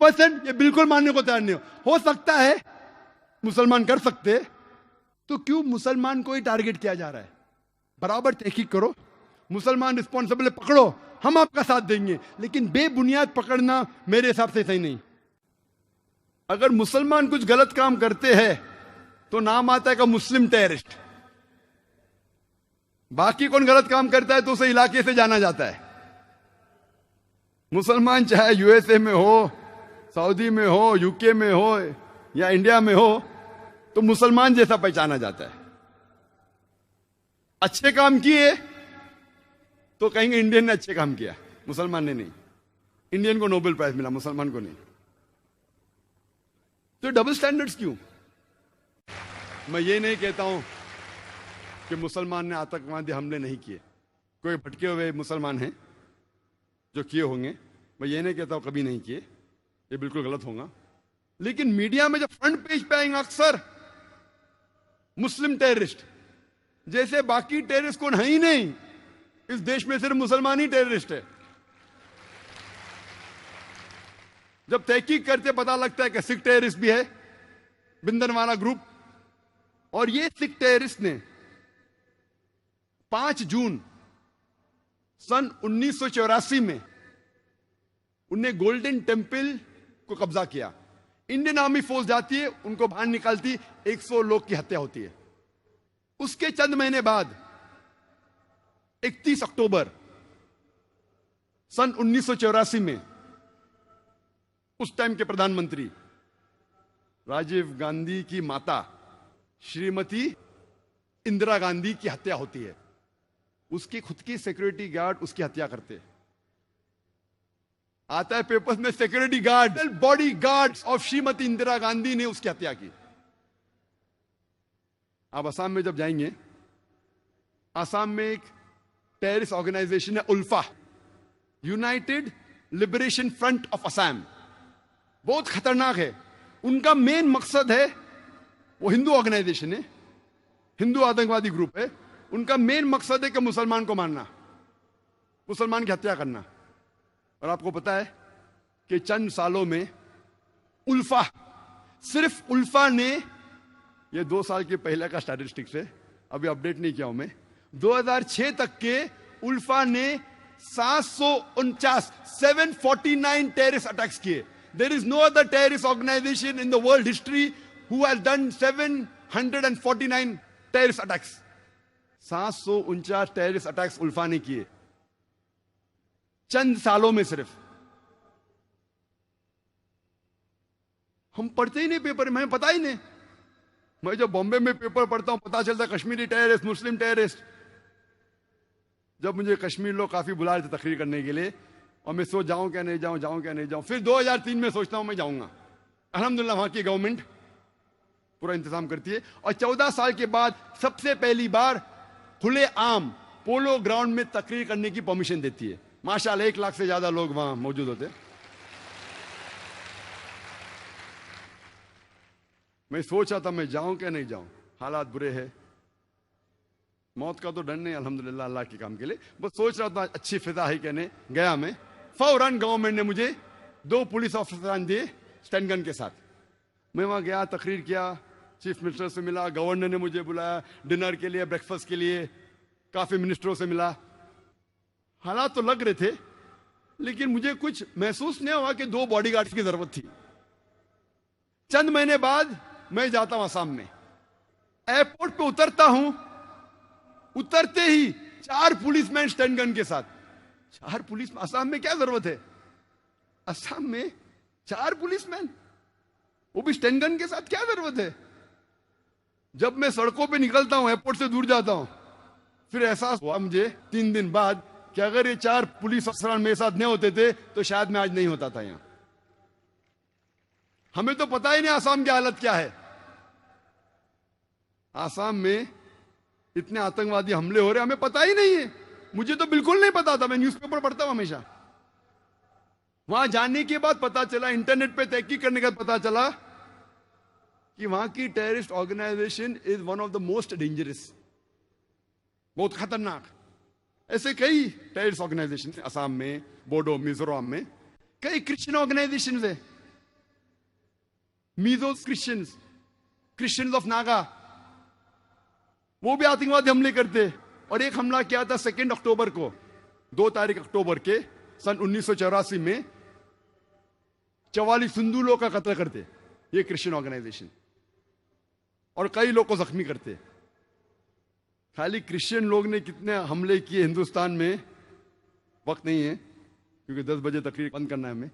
100% ये बिल्कुल मानने को तैयार नहीं हो सकता है मुसलमान कर सकते, तो क्यों मुसलमान को ही टारगेट किया जा रहा है? बराबर तहकीक करो, मुसलमान रिस्पॉन्सिबल पकड़ो, हम आपका साथ देंगे, लेकिन बेबुनियाद पकड़ना मेरे हिसाब से सही नहीं। अगर मुसलमान कुछ गलत काम करते हैं तो नाम आता है का मुस्लिम टेररिस्ट। बाकी कौन गलत काम करता है तो उसे इलाके से जाना जाता है। मुसलमान चाहे यूएसए में हो, सऊदी में हो, यूके में हो या इंडिया में हो, तो मुसलमान जैसा पहचाना जाता है। अच्छे काम किए तो कहेंगे इंडियन ने अच्छे काम किया, मुसलमान ने नहीं। इंडियन को नोबेल प्राइज मिला, मुसलमान को नहीं। तो डबल स्टैंडर्ड्स क्यों? मैं ये नहीं कहता हूं कि मुसलमान ने आतंकवादी हमले नहीं किए। कोई भटके हुए मुसलमान हैं जो किए होंगे, मैं ये नहीं कहता हूं कभी नहीं किए, ये बिल्कुल गलत होगा। लेकिन मीडिया में जब फ्रंट पेज पे आएंगे अक्सर मुस्लिम टेररिस्ट, जैसे बाकी टेररिस्ट कौन है ही नहीं, इस देश में सिर्फ मुसलमान ही टेररिस्ट है। जब तहकीक करते पता लगता है कि सिख टेररिस्ट भी है, बिंदनवाला ग्रुप। और ये सिख टेररिस्ट ने 5 जून सन 1984 में उन्हें गोल्डन टेम्पल को कब्जा किया। इंडियन आर्मी फोर्स जाती है, उनको बाहर निकालती, 100 लोग की हत्या होती है। उसके चंद महीने बाद 31 अक्टूबर सन 1984 में उस टाइम के प्रधानमंत्री राजीव गांधी की माता श्रीमती इंदिरा गांधी की हत्या होती है। उसकी खुद की सिक्योरिटी गार्ड उसकी हत्या करते हैं। आता है पेपर्स में security guard, body guards of Shrimati Indira Gandhi ने उसकी हत्या की। आप असम में जब जाएंगे, असम में एक टेररिस्ट ऑर्गेनाइजेशन है ULFA, united liberation front of Assam. बहुत खतरनाक है। उनका मेन मकसद है, वो हिंदू ऑर्गेनाइजेशन है, हिंदू आतंकवादी ग्रुप है। उनका मेन मकसद है कि मुसलमान को मारना, मुसलमान की हत्या करना। और आपको पता है कि चंद सालों में उल्फा, सिर्फ उल्फा ने, ये 2 साल के पहले का स्टैटिस्टिक्स है, अभी अपडेट नहीं किया हूं मैं, 2006 तक के उल्फा ने 749 टेररिस्ट अटैक्स किए। There is no other terrorist organization in the world history who has done 749 terrorist attacks. 749 terrorist attacks ULFA ने किए चंद सालों में सिर्फ। हम पढ़ते ही नहीं पेपर में, हमें पता ही नहीं। मैं जब बॉम्बे में पेपर पढ़ता हूं पता चलता कश्मीरी टेररिस्ट, मुस्लिम टेररिस्ट। जब मुझे कश्मीर लोग काफी बुला रहे थे तकरीर करने के लिए, और मैं सोच जाऊं क्या नहीं जाऊं, जाऊं क्या नहीं जाऊं। फिर 2003 में सोचता हूं मैं जाऊंगा। अल्हम्दुलिल्लाह वहां की गवर्नमेंट पूरा इंतजाम करती है। और 14 साल के बाद सबसे पहली बार खुले आम पोलो ग्राउंड में तकरीर करने की परमिशन देती है। माशाल्लाह 1 लाख से ज्यादा लोग वहां मौजूद होते। मैं सोच रहा था मैं जाऊं क्या नहीं जाऊं, हालात बुरे हैं। मौत का तो डर नहीं अल्हम्दुलिल्लाह अल्लाह के काम के लिए, बस सोच रहा था अच्छी फिजा है कहने गया मैं। फौरन गवर्नमेंट ने मुझे 2 पुलिस ऑफिसर दिए स्टैंड गन के साथ। मैं वहां गया, तकरीर किया, चीफ मिनिस्टर से मिला, गवर्नर ने मुझे बुलाया डिनर के लिए, ब्रेकफास्ट के लिए, काफी मिनिस्टरों से मिला। हालात तो लग रहे थे, लेकिन मुझे कुछ महसूस नहीं हुआ कि 2 बॉडीगार्ड्स की जरूरत थी। चंद महीने बाद मैं जाता हूं असम में, एयरपोर्ट पे उतरता हूं, उतरते ही 4 पुलिसमैन स्टैंड गन के साथ। 4 पुलिस, असम में क्या जरूरत है? असम में 4 पुलिसमैन, वो भी स्टैंड गन के साथ, क्या जरूरत है? जब मैं सड़कों पे निकलता हूं, एयरपोर्ट से दूर जाता हूं, फिर एहसास हुआ मुझे 3 दिन बाद कि अगर ये 4 पुलिस अफसर मेरे साथ नहीं होते थे तो शायद मैं आज नहीं होता था यहां। हमें तो पता ही नहीं असम की हालत क्या है। असम में इतने आतंकवादी हमले हो रहे, हमें पता ही नहीं है। मुझे तो बिल्कुल नहीं पता था, मैं न्यूज़पेपर पढ़ता हूं हमेशा। वहां जाने के बाद पता चला, इंटरनेट पे तहकीक करने के बाद पता चला कि वहां की terrorist organisation is one of the most dangerous, बहुत खतरनाक। ऐसे कई टेररिस्ट ऑर्गेनाइजेशन असम में, बोडो, मिजोरम में, कई क्रिश्चियन ऑर्गेनाइजेशन है Mizos Christians, Christians of Naga, वो भी आतंकवादी हमले करते। और एक हमला किया था 2 अक्टूबर को, 2 तारीख अक्टूबर के सन 1984 में 44 हिंदू का कत्ल करते ये क्रिश्चियन ऑर्गेनाइजेशन, और कई लोग को जख्मी करते। खाली क्रिश्चियन लोग ने कितने हमले किए हिंदुस्तान में, वक्त नहीं है क्योंकि 10 बजे तकरीर बंद करना है हमें।